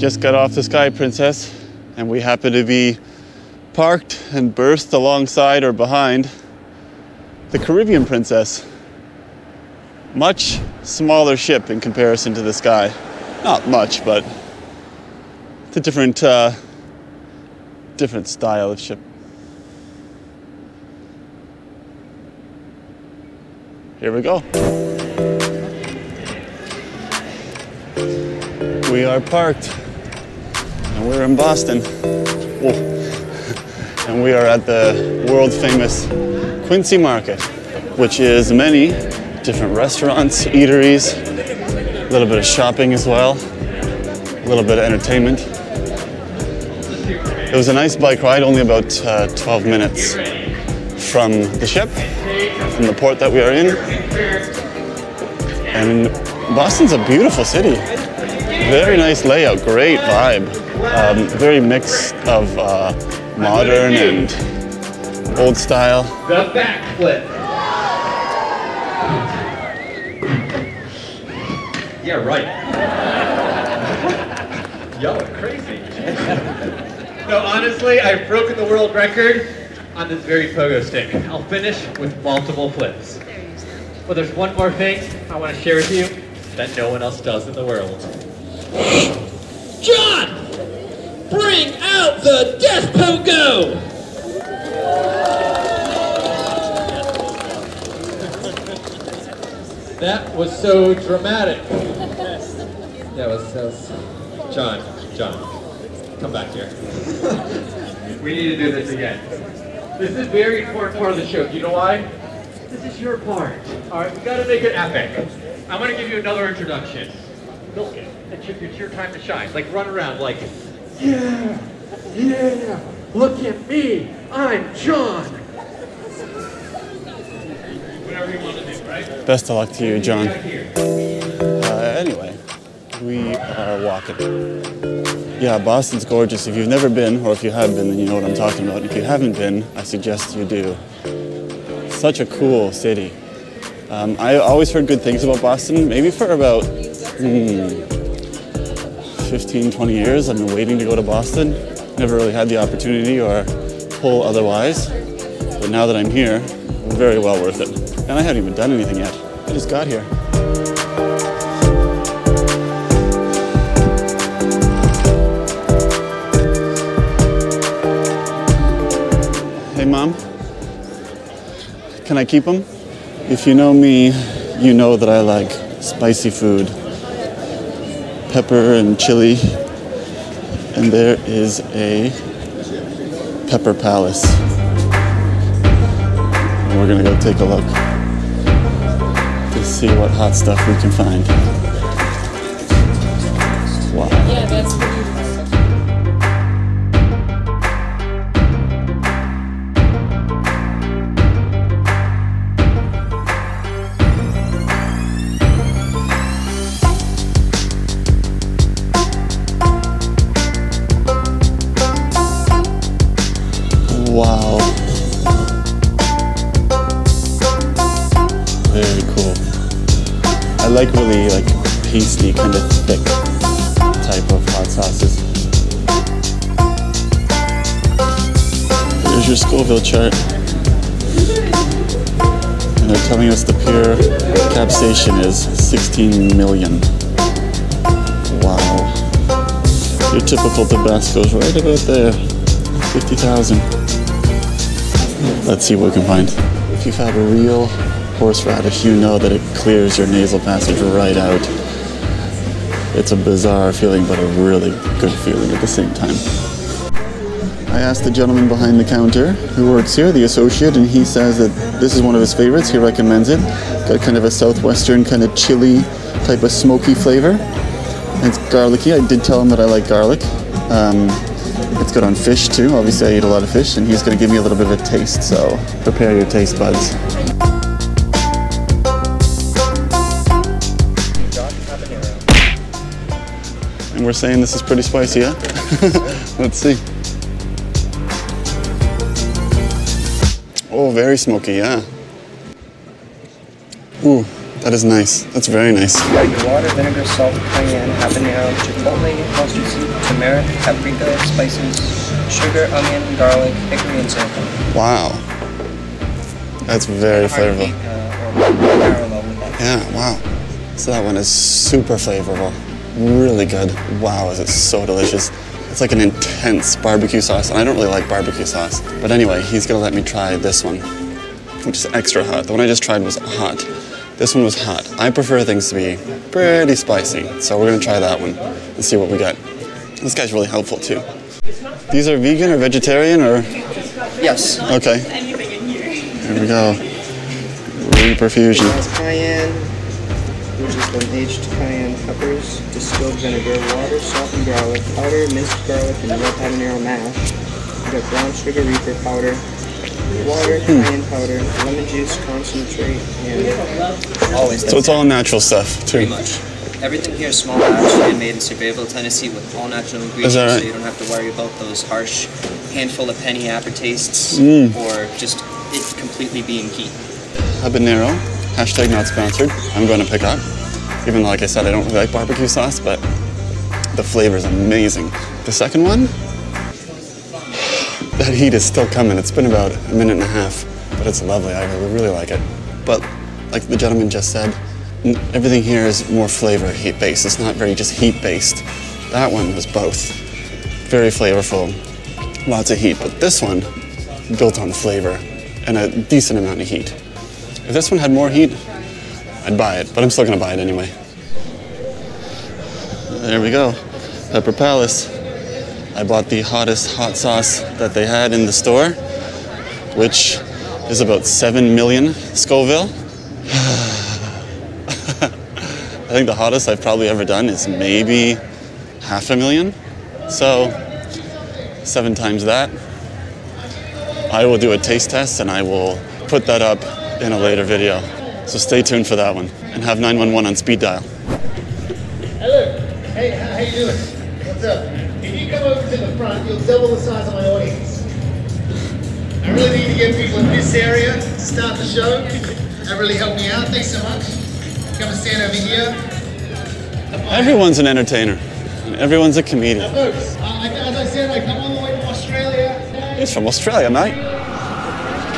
just got off the Sky Princess and we happen to be parked and berthed alongside or behind the Caribbean Princess. Much smaller ship in comparison to the Sky. Not much, but it's a different style of ship. Here we go. We are parked and we're in Boston. Whoa. And we are at the world famous Quincy Market, which is many different restaurants, eateries, a little bit of shopping as well, a little bit of entertainment. It was a nice bike ride, only about 12 minutes from the ship, from the port that we are in. And Boston's a beautiful city. Very nice layout, great vibe. Very mix of modern and old style. The backflip. Yeah, right. Y'all are crazy. No, honestly, I've broken the world record on this very pogo stick. I'll finish with multiple flips. But there's one more thing I want to share with you that no one else does in the world. John! Bring out the death pogo! That was so dramatic. That was John, come back here. We need to do this again. This is a very important part of the show. Do you know why? This is your part. All right, we got to make it epic. I'm going to give you another introduction. Milk it. It's your time to shine. Like run around like, yeah, look at me. I'm John. Whatever you want to do, right? Best of luck to you, John. Anyway, we are walking. Yeah, Boston's gorgeous. If you've never been, or if you have been, then you know what I'm talking about. If you haven't been, I suggest you do. Such a cool city. I always heard good things about Boston, maybe for about 15, 20 years. I've been waiting to go to Boston. Never really had the opportunity or pull otherwise. But now that I'm here, very well worth it. And I haven't even done anything yet. I just got here. Hey, Mom. Can I keep them? If you know me, you know that I like spicy food. Pepper and chili. And there is a pepper palace. And we're gonna go take a look to see what hot stuff we can find. Wow. Yeah, that's what you Wow. Very cool. I like really pasty, kind of thick type of hot sauces. There's your Scoville chart. And they're telling us the pure capsaicin is 16 million. Wow. Your typical Tabasco's right about there. 50,000. Let's see what we can find. If you've had a real horseradish, you know that it clears your nasal passage right out. It's a bizarre feeling, but a really good feeling at the same time. I asked the gentleman behind the counter who works here, the associate, and he says that this is one of his favorites. He recommends it. Got kind of a southwestern kind of chili type of smoky flavor. And it's garlicky. I did tell him that I like garlic. It's good on fish too. Obviously I eat a lot of fish, and he's going to give me a little bit of a taste, so prepare your taste buds. DocHabanero. And we're saying this is pretty spicy, yeah? Let's see. Oh, very smoky, yeah. Ooh, That is nice. That's very nice. Like water, vinegar, salt, cayenne, habanero, chipotle, mustard seed, turmeric, paprika, spices, sugar, onion, garlic, hickory, and cinnamon. Wow. That's very flavorful. Parallel with that. Yeah, wow. So that one is super flavorful. Really good. Wow, is it so delicious. It's like an intense barbecue sauce, and I don't really like barbecue sauce. But anyway, he's gonna let me try this one, which is extra hot. The one I just tried was hot. This one was hot. I prefer things to be pretty spicy, so we're gonna try that one and see what we get. This guy's really helpful too. These are vegan or vegetarian or? Yes. Okay. Here we go. ReaperFusion. That's cayenne, which is the aged cayenne peppers, distilled vinegar, water, salt, and garlic powder, minced garlic, and red habanero mash. We got brown sugar, reaper powder, water, cayenne powder, lemon juice, concentrate, and always. So it's all natural stuff too. Pretty much. Everything here is small batch, handmade in Cerebral, Tennessee, with all natural ingredients, Is that right? so you don't have to worry about those harsh handful of penny aftertastes or just it completely being heat. Habanero, hashtag not sponsored. I'm going to pick up. Even though, like I said, I don't really like barbecue sauce, but the flavor is amazing. The second one, that heat is still coming. It's been about a minute and a half, but it's lovely. I really like it. But like the gentleman just said, everything here is more flavor heat-based. It's not very just heat-based. That one was both. Very flavorful, lots of heat. But this one, built on flavor and a decent amount of heat. If this one had more heat, I'd buy it, but I'm still gonna buy it anyway. There we go, Pepper Palace. I bought the hottest hot sauce that they had in the store, which is about 7 million Scoville. I think the hottest I've probably ever done is maybe 500,000. So 7 times that. I will do a taste test and I will put that up in a later video. So stay tuned for that one and have 911 on speed dial. Hello. Hey, how you doing? What's up? If you come over to the front, you'll double the size of my audience. I really need to get people in this area to start the show. That really helped me out. Thanks so much. Come and stand over here. Everyone's an entertainer. And everyone's a comedian. Folks, as I said, I come all the way from Australia. He's from Australia, mate.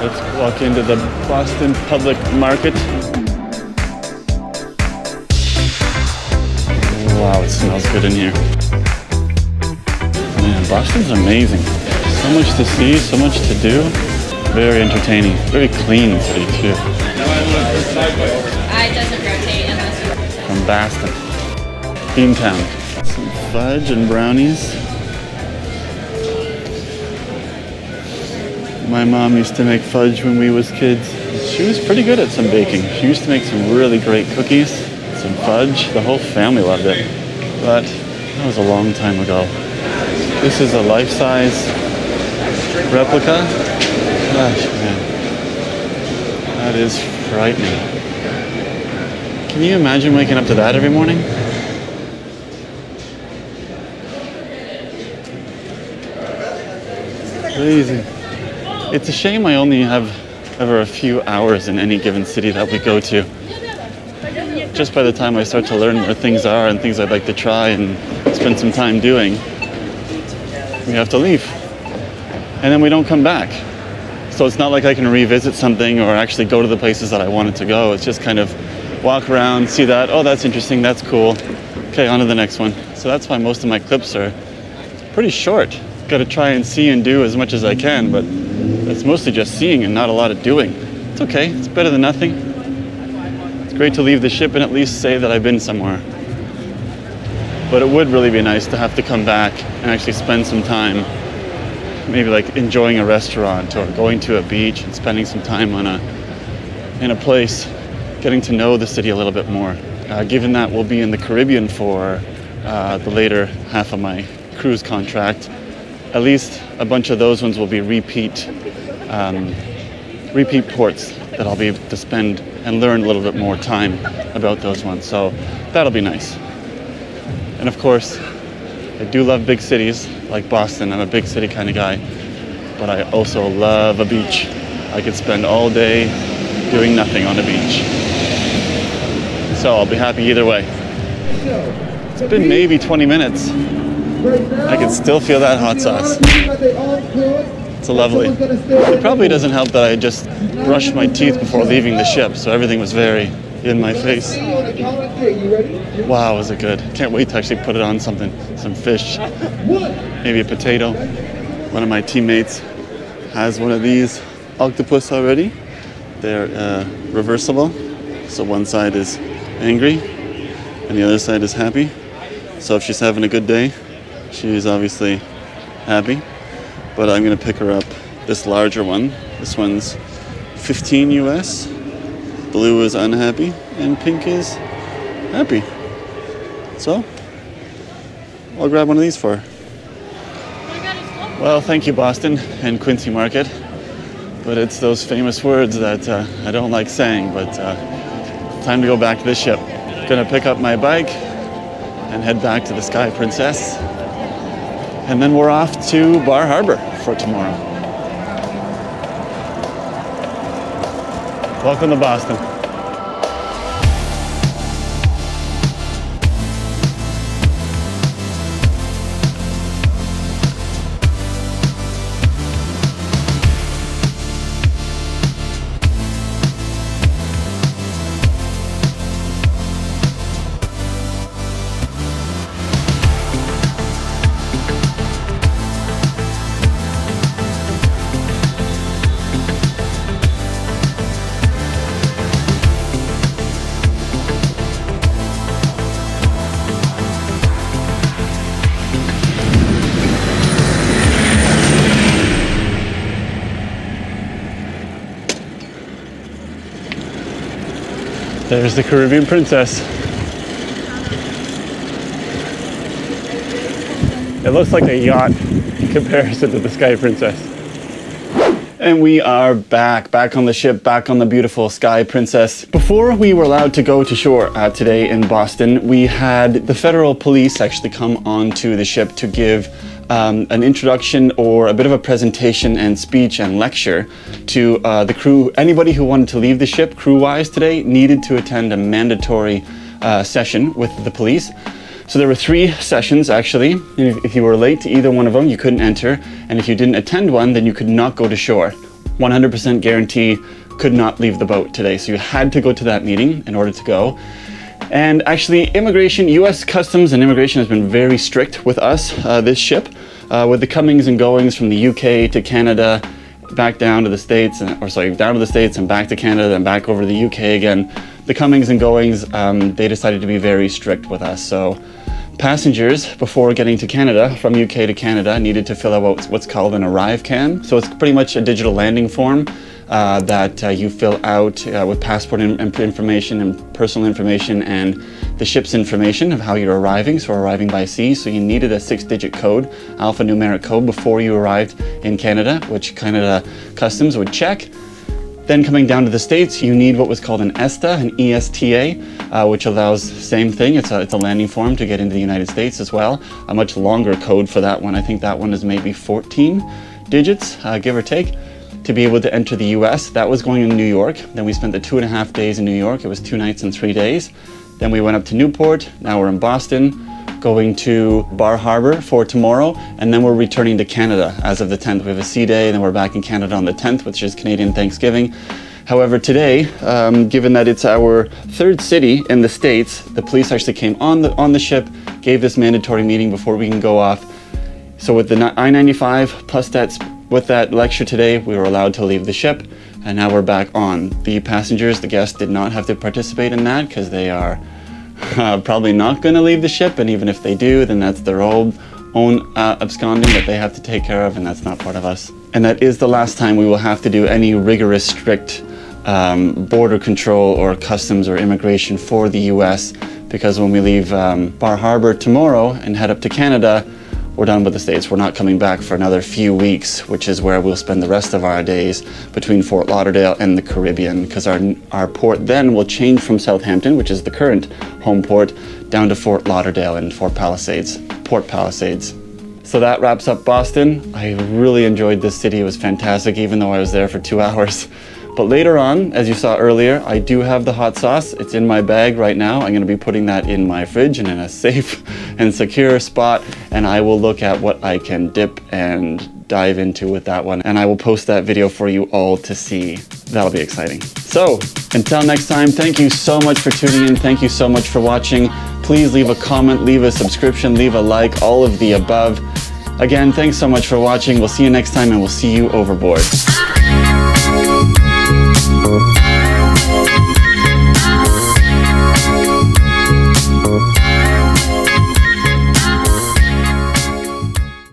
Let's walk into the Boston Public Market. Wow, it smells good in here. Man, Boston's amazing. So much to see, so much to do. Very entertaining. Very clean city, too. It doesn't rotate unless you... From Boston. Beantown. Some fudge and brownies. My mom used to make fudge when we was kids. She was pretty good at some baking. She used to make some really great cookies, some fudge. The whole family loved it. But that was a long time ago. This is a life-size replica. Gosh, man. That is frightening. Can you imagine waking up to that every morning? Crazy. It's a shame I only have ever a few hours in any given city that we go to. Just by the time I start to learn where things are and things I'd like to try and spend some time doing, we have to leave. And then we don't come back. So it's not like I can revisit something or actually go to the places that I wanted to go. It's just kind of walk around, see that, oh, that's interesting, that's cool. Okay, on to the next one. So that's why most of my clips are pretty short. Got to try and see and do as much as I can, but it's mostly just seeing and not a lot of doing. It's okay, it's better than nothing. It's great to leave the ship and at least say that I've been somewhere. But it would really be nice to have to come back and actually spend some time, maybe like enjoying a restaurant or going to a beach and spending some time in a place, getting to know the city a little bit more. Given that we'll be in the Caribbean for the later half of my cruise contract, at least a bunch of those ones will be repeat ports that I'll be able to spend and learn a little bit more time about those ones. So that'll be nice. And of course, I do love big cities like Boston. I'm a big city kind of guy, but I also love a beach. I could spend all day doing nothing on a beach. So I'll be happy either way. It's been maybe 20 minutes. I can still feel that hot sauce. It's lovely. It probably doesn't help that I just brushed my teeth before leaving the ship, so everything was very in my face. Wow, was it good. Can't wait to actually put it on something, some fish, maybe a potato. One of my teammates has one of these octopus already. They're reversible, so one side is angry and the other side is happy. So if she's having a good day, she's obviously happy. But I'm gonna pick her up this larger one. This one's 15 US. Blue is unhappy and pink is happy. So I'll grab one of these for her. Well, thank you, Boston and Quincy Market. But it's those famous words that I don't like saying, but time to go back to the ship. Gonna pick up my bike and head back to the Sky Princess. And then we're off to Bar Harbor for tomorrow. Welcome to Boston. There's the Caribbean Princess. It looks like a yacht in comparison to the Sky Princess. And we are back on the ship, back on the beautiful Sky Princess. Before we were allowed to go to shore today in Boston, we had the federal police actually come onto the ship to give an introduction or a bit of a presentation and speech and lecture to the crew. Anybody who wanted to leave the ship crew-wise today needed to attend a mandatory session with the police. So there were 3 sessions actually. If you were late to either one of them, you couldn't enter. And if you didn't attend one, then you could not go to shore. 100% guarantee could not leave the boat today. So you had to go to that meeting in order to go. And actually immigration, US Customs and Immigration has been very strict with us, this ship, with the comings and goings from the UK to Canada, back down to the States, down to the States and back to Canada, then back over to the UK again. The comings and goings, they decided to be very strict with us. So passengers, before getting to Canada, from UK to Canada, needed to fill out what's called an arrive can. So it's pretty much a digital landing form that you fill out with passport information and personal information and the ship's information of how you're arriving, so arriving by sea. So you needed a 6-digit code, alphanumeric code, before you arrived in Canada, which Canada Customs would check. Then coming down to the States, you need what was called an ESTA, an ESTA, which allows same thing. It's a landing form to get into the United States as well. A much longer code for that one. I think that one is maybe 14 digits, give or take, to be able to enter the US. That was going in New York. Then we spent the 2.5 days in New York. It was 2 nights and 3 days. Then we went up to Newport. Now we're in Boston, going to Bar Harbor for tomorrow, and then we're returning to Canada as of the 10th. We have a sea day, and then we're back in Canada on the 10th, which is Canadian Thanksgiving. However, today, given that it's our 3rd city in the States, the police actually came on the ship, gave this mandatory meeting before we can go off. So with the I-95 plus with that lecture today, we were allowed to leave the ship, and now we're back on. The passengers, the guests, did not have to participate in that because they are probably not going to leave the ship, and even if they do, then that's their own absconding that they have to take care of, and that's not part of us. And that is the last time we will have to do any rigorous, strict border control or customs or immigration for the US, because when we leave Bar Harbor tomorrow and head up to Canada, we're done with the States. We're not coming back for another few weeks, which is where we'll spend the rest of our days between Fort Lauderdale and the Caribbean, because our port then will change from Southampton, which is the current home port, down to Fort Lauderdale and Port Palisades. So that wraps up Boston. I really enjoyed this city. It was fantastic, even though I was there for 2 hours. But later on, as you saw earlier, I do have the hot sauce. It's in my bag right now. I'm gonna be putting that in my fridge and in a safe and secure spot, and I will look at what I can dip and dive into with that one, and I will post that video for you all to see. That'll be exciting. So until next time, thank you so much for tuning in. Thank you so much for watching. Please leave a comment, leave a subscription, leave a like, all of the above. Again, thanks so much for watching. We'll see you next time, and we'll see you overboard.